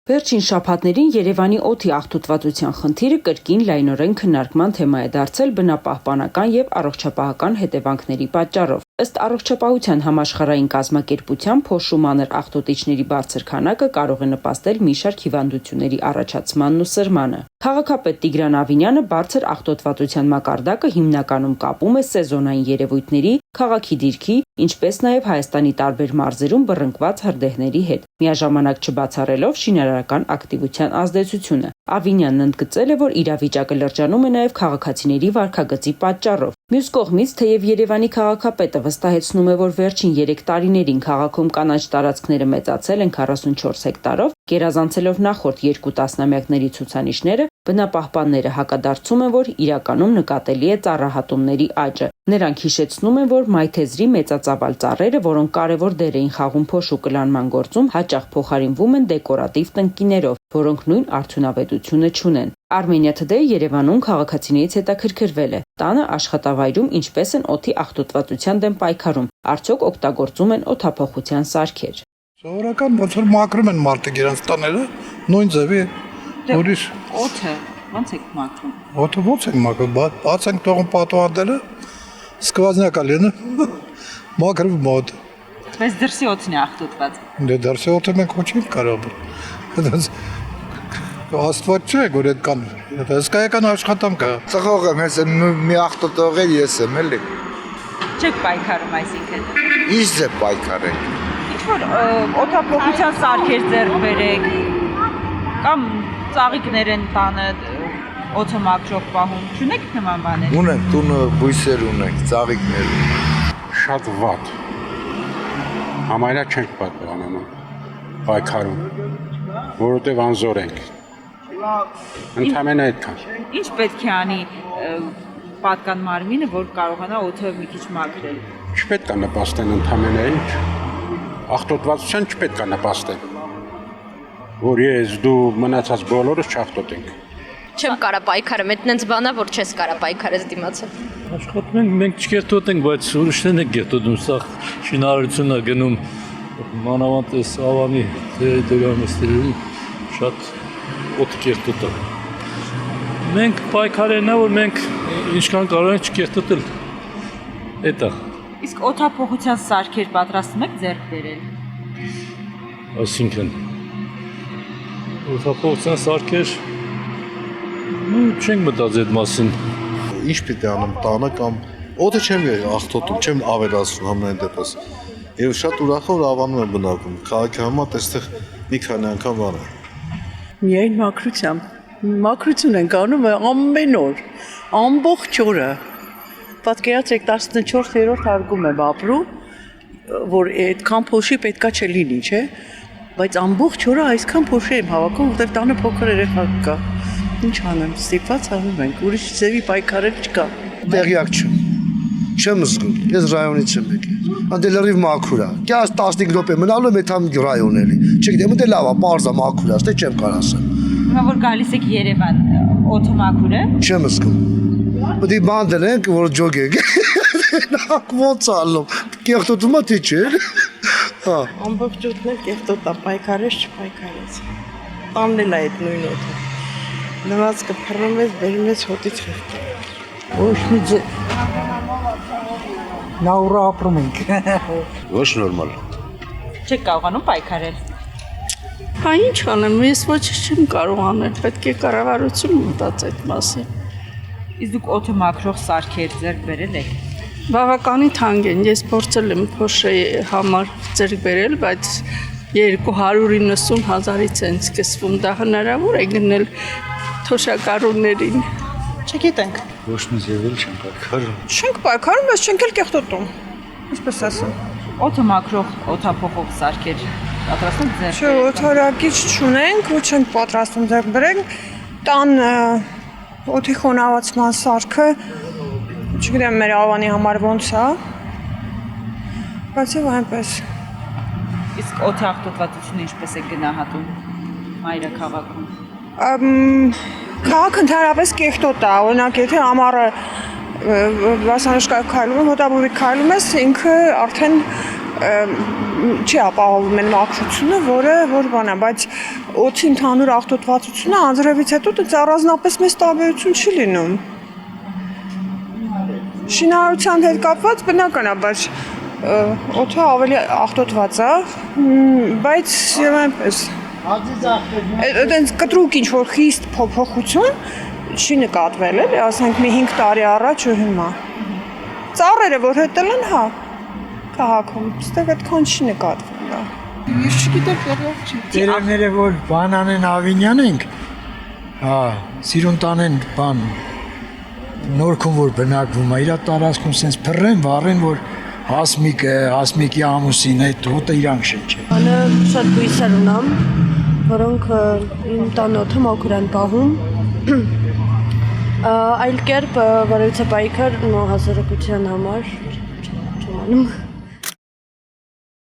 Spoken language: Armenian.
Վերջին շաբաթներին Երևանի օդի աղտոտվածության խնդիրը կրկին լայնորեն քննարկման թեմա է դարձել բնապահպանական եւ առողջապահական հետևանքների պատճառով։ Ըստ առողջապահության համաշխարհային կազմակերպության փոշու մանր աղտոտիչների բարձր քանակը կարող է նպաստել մի շարք հիվանդությունների առաջացմանն ու սրմանը։ Քաղաքապետ Տիգրան Ավինյանը բարձր աղտոտվածության մակարդակը հիմնականում կապում է սեզոնային երևույթների, քաղաքի դիրքի, ինչպես նաև Հայաստանի տարբեր մարզերում բռնկված հրդեհների հետ, միաժամանակ չբացառելով շինարարական ակտիվության ազդեցությունը։ Ավինյանն ընդգծել է, որ իրավիճակը լրջանում է նաև քաղաքացիների վարքագծի պատճառով։ Մյուս կողմից, թեև Երևանի քաղաքապետը վստահեցնում է, որ վերջին 3 տարիներին քաղաքում կանաչ տարածքները մեծացել են 44 հեկտարով, գերազանցելով նախորդ 2 տասնամյակների ցուցանիշները, բնապահպանները հակադարձում են, որ իրականում նկատելի է ծառահատումների աճը։ Նրանք հիշեցնում են, որ մայթեզրի մեծածավալ ծառերը, որոնք կարևոր դեր էին խաղում փոշու կլանման գործում, հաճախ փոխարինվում են դեկորատիվ տնկիներով, որոնք նույն արդյունավետությունը չունեն։ Armenia Today Երևանում քաղաքացիներից հետաքրքրվել է. տանը աշխատավայրում ինչպես են օդի աղտոտվածության դեմ պայքարում, արդյոք օգտագործում են օդափոխության սարքեր։ Սովորական ոնց որ մաքրում են մարդիկ իրենց տաները, նույն ձևի ուրիշ Օդը ո՞նց եք մաքրում։ օդը ո՞նց են մաքրում, բաց են թողում պատուհանները, սկվազնյակա լինը, մաքրում օդ։ Բայց դրսի օդն է աղտոտված։ Դե դրսի օդը մենք ոչ ենք կարող։ Աստված չէ, որ այդքան հսկայական աշխատանք է։ Ծխող եմ, հենց մի աղտոտող էլ ես եմ, էլի։ Չեք պայքարում այսինքն։ Ինչ է պայքարել։ Ինչ-որ օդափոխության սարքեր ձեռք բերեք, կամ ծաղիկներ են տանը օդը մաքրող պահում, չունեք նման բաներ։ Ունենք, տունը բույսեր ունենք, ծաղիկներ։ Շատ վատ։ Համարյա չենք պատկանում, պայքարում, որովհետև անզոր ենք։ Ընդհանրեն այդքան։ Ինչ պետք է անի պատկան մարմինը, որ կարողանա օդը մի քիչ մաքրել։ Չպետք է նպաստեն ընդհանրեն ինչ։ Աղտոտվածության չպետք է նպաստեն։ Որ ես դու մնացած բոլորս չաղտոտենք։ Չեմ կարա պայքարեմ, այդ նենց բանա, որ չես կարա պայքարես դիմացը։ Աշխատում ենք, մենք չկերտոտենք, բայց ուրիշներն ենք կերտոտում, սա շինարարությունն է գնում, մանավանդ այս ավանի դերամեստերի շատ օդ կերտոտը։ Մենք պայքարելն է, որ մենք ինչքան կարող ենք չկերտոտել, էդ է։ Իսկ օդափոխության սարքեր պատրաստում եք ձեռք բերել։ Այսինքն, օդափոխության սարքեր չենք մտածել այդ մասին։ Ինչ պիտի անեմ տանը կամ օդը չեմ աղտոտում, չեմ ավելացնում համենայն դեպս։ Եվ շատ ուրախ որ ավանում եմ բնակում։ Քաղաքի համար այստեղ մի քանի անգամ բան է։ Միայն մաքրությամբ։ Մաքրություն ենք անում ամեն օր, ամբողջ օրը։ Պատկերացրեք 14-րդ հարկում եմ ապրում, որ այդքան փոշի պետքա չլինի, չէ՞։ Բայց ամբողջ օրը այսքան փոշի եմ հավաքում, որտեղ տանը փոքր երեխա կա։ Ինչ անեմ, ստիպված անում ենք, ուրիշ ձևի պայքարել չկա։ Տեղյակ չեմ։ Չեմ զգում, ես ռայոնից եմ եկել։ Անդե լրիվ մաքուր է։ Կյաս 15 րոպե մնալու եմ այդամ ռայոն էլի։ Չգիտեմ, դե լավ է, պարզ է, մաքուր է, ստե չեմ կարող ասեմ։ Հիմա որ գալիս եք Երևան, օդը մաքուր է։ Չեմ զգում։ Պետք է բան դնենք, որ ջոգեք։ Ոնց ալում։ Կեղտոտումա թե չէ։ Հա։ Ամբողջ օրն էլ կեղտոտա, պայքարես չպայքարես։ Տանն էլ է այդ նույն օդը։ Նված կփռում ես, բերում ես հոտից խեղճ։ Ոչ մի ձև։ Նա ուրա ապրում ենք։ Ոչ նորմալ։ Չեք կարողանում պայքարել։ Հա ինչ անեմ, ես ոչինչ չեմ կարող անել, պետք է կառավարություն մտածի այդ մասին։ Իսկ դուք օդը մաքրող սարքեր ձեռք բերել եք։ Բավականին թանկ են, ես փորձել եմ փոշի համար ձեռք բերել, բայց 290,000-ից են սկսվում, դա հնարավոր է գնել թոշակառուներին։ Չգիտենք։ Ոչ մի ձևել չեմ պայքարում։ Չենք պայքարում, բայց չենք էլ կեղտոտում։ Ինչպես ասեմ։ Օդը մաքրող, օդափոխող սարքեր պատրաստում ձեռք։ Չէ, օդարակիչ չունենք, ու չենք պատրաստում ձեռք բերենք։ Տան օդի խոնավացման սարքը, չգիտեմ մեր ավանի համար ոնց է։ Բայց եւ այնպես։ Իսկ օդի աղտոտվածությունը ինչպես է գնահատում մայրաքաղաքում։ Քաղաքը ընդհանրապես կեղտոտ է, օրինակ եթե ամառը վասանշկայով քայլում եմ, հոտաբուրի քայլում ես, ինքը արդեն չի ապահովում այն մաքրությունը, որ բան է, բայց օդի ընդհանուր աղտոտվածությունը անձրևից հետո դա առանձնապես մեծ տարբերություն չի լինում։ Շինարարության հետ կապված բնականաբար օդը ավելի աղտոտված է, բայց եւ այնպես այդպես կտրուկ ինչ որ խիստ փոփոխություն չի նկատվել, էլի, ասենք մի 5 տարի առաջ ու հիմա։ Ծառերը որ հետել են, հա, քաղաքում, ստեղ այդքան չի նկատվել, հա։ Ես չգիտեմ, որով չի։ Տերևները որ բան անեն Ավինյան ենք, հա, սիրուն տանեն բան նորքում որ բնակվում է, իր տարածքում sense փռեն, վառեն, որ հասմիկի ամուսին այդ հոտը իրանք շնչեն։ Անը շատ բույսեր ունեմ, որոնք իմ տանոթը մաքուր են պահում։ Այլ կերպ, որովհետեւ պայքար նո հասարակության համար չունեմ։